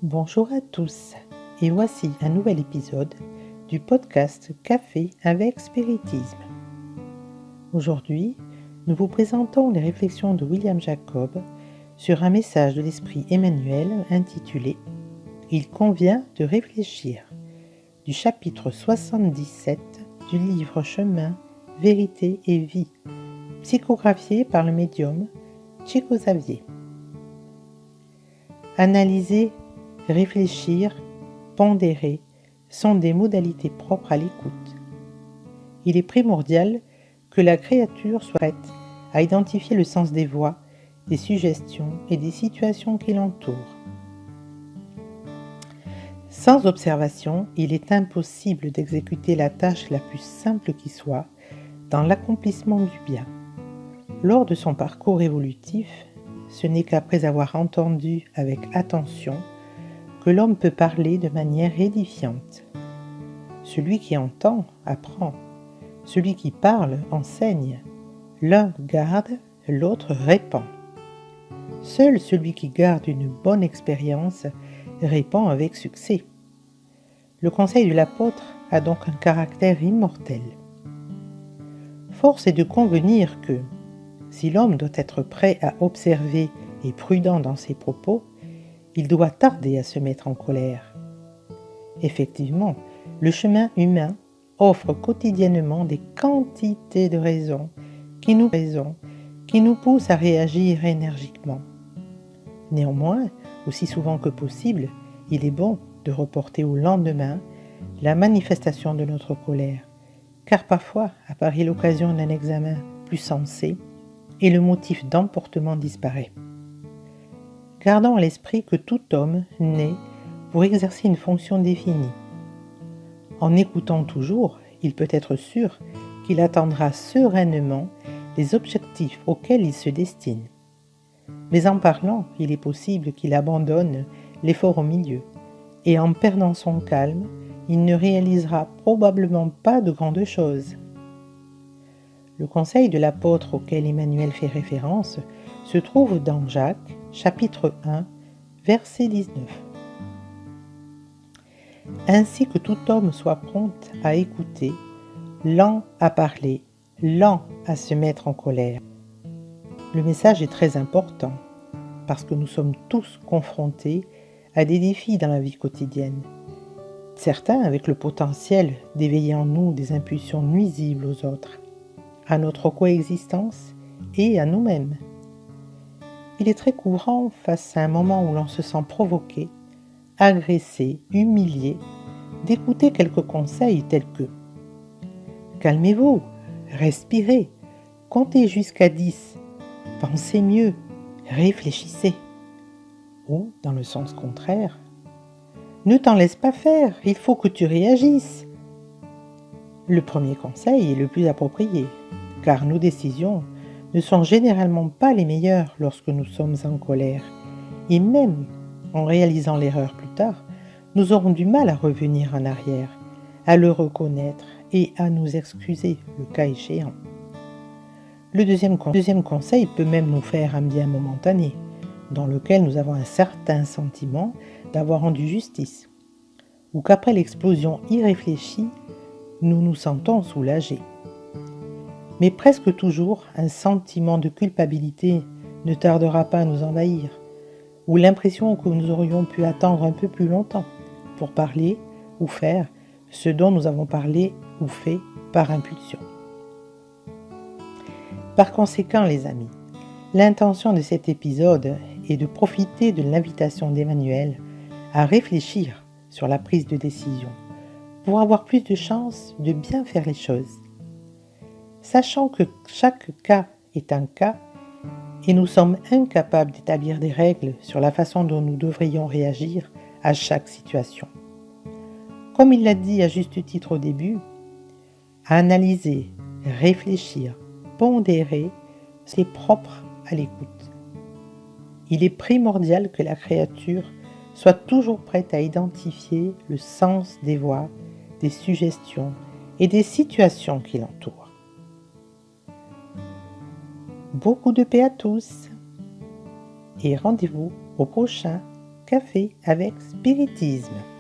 Bonjour à tous et voici un nouvel épisode du podcast Café avec Spiritisme. Aujourd'hui, nous vous présentons les réflexions de William Jacob sur un message de l'Esprit Emmanuel intitulé « Il convient de réfléchir » du chapitre 77 du livre Chemin, Vérité et Vie, psychographié par le médium Chico Xavier. Analyser, réfléchir, pondérer sont des modalités propres à l'écoute. Il est primordial que la créature soit prête à identifier le sens des voix, des suggestions et des situations qui l'entourent. Sans observation, il est impossible d'exécuter la tâche la plus simple qui soit dans l'accomplissement du bien. Lors de son parcours évolutif, ce n'est qu'après avoir entendu avec attention que l'homme peut parler de manière édifiante. Celui qui entend apprend, celui qui parle enseigne. L'un garde, l'autre répand. Seul celui qui garde une bonne expérience répand avec succès. Le conseil de l'apôtre a donc un caractère immortel. Force est de convenir que, si l'homme doit être prêt à observer et prudent dans ses propos, il doit tarder à se mettre en colère. Effectivement, le chemin humain offre quotidiennement des quantités de raisons qui nous poussent à réagir énergiquement. Néanmoins, aussi souvent que possible, il est bon de reporter au lendemain la manifestation de notre colère, car parfois apparaît l'occasion d'un examen plus sensé et le motif d'emportement disparaît. Gardons à l'esprit que tout homme naît pour exercer une fonction définie. En écoutant toujours, il peut être sûr qu'il atteindra sereinement les objectifs auxquels il se destine. Mais en parlant, il est possible qu'il abandonne l'effort au milieu, et en perdant son calme, il ne réalisera probablement pas de grandes choses. Le conseil de l'apôtre auquel Emmanuel fait référence se trouve dans Jacques, chapitre 1, verset 19. Ainsi que tout homme soit prompt à écouter, lent à parler, lent à se mettre en colère. Le message est très important, parce que nous sommes tous confrontés à des défis dans la vie quotidienne. Certains avec le potentiel d'éveiller en nous des impulsions nuisibles aux autres, à notre coexistence et à nous-mêmes. Il est très courant, face à un moment où l'on se sent provoqué, agressé, humilié, d'écouter quelques conseils tels que « Calmez-vous, respirez, comptez jusqu'à 10, pensez mieux, réfléchissez » ou, dans le sens contraire, « Ne t'en laisse pas faire, il faut que tu réagisses ». Le premier conseil est le plus approprié, car nos décisions ne sont généralement pas les meilleures lorsque nous sommes en colère, et même en réalisant l'erreur plus tard, nous aurons du mal à revenir en arrière, à le reconnaître et à nous excuser le cas échéant. Le deuxième conseil peut même nous faire un bien momentané, dans lequel nous avons un certain sentiment d'avoir rendu justice, ou qu'après l'explosion irréfléchie, nous nous sentons soulagés. Mais presque toujours, un sentiment de culpabilité ne tardera pas à nous envahir, ou l'impression que nous aurions pu attendre un peu plus longtemps pour parler ou faire ce dont nous avons parlé ou fait par impulsion. Par conséquent, les amis, l'intention de cet épisode est de profiter de l'invitation d'Emmanuel à réfléchir sur la prise de décision pour avoir plus de chances de bien faire les choses. Sachant que chaque cas est un cas et nous sommes incapables d'établir des règles sur la façon dont nous devrions réagir à chaque situation. Comme il l'a dit à juste titre au début, analyser, réfléchir, pondérer, c'est propre à l'écoute. Il est primordial que la créature soit toujours prête à identifier le sens des voix, des suggestions et des situations qui l'entourent. Beaucoup de paix à tous et rendez-vous au prochain Café avec spiritisme.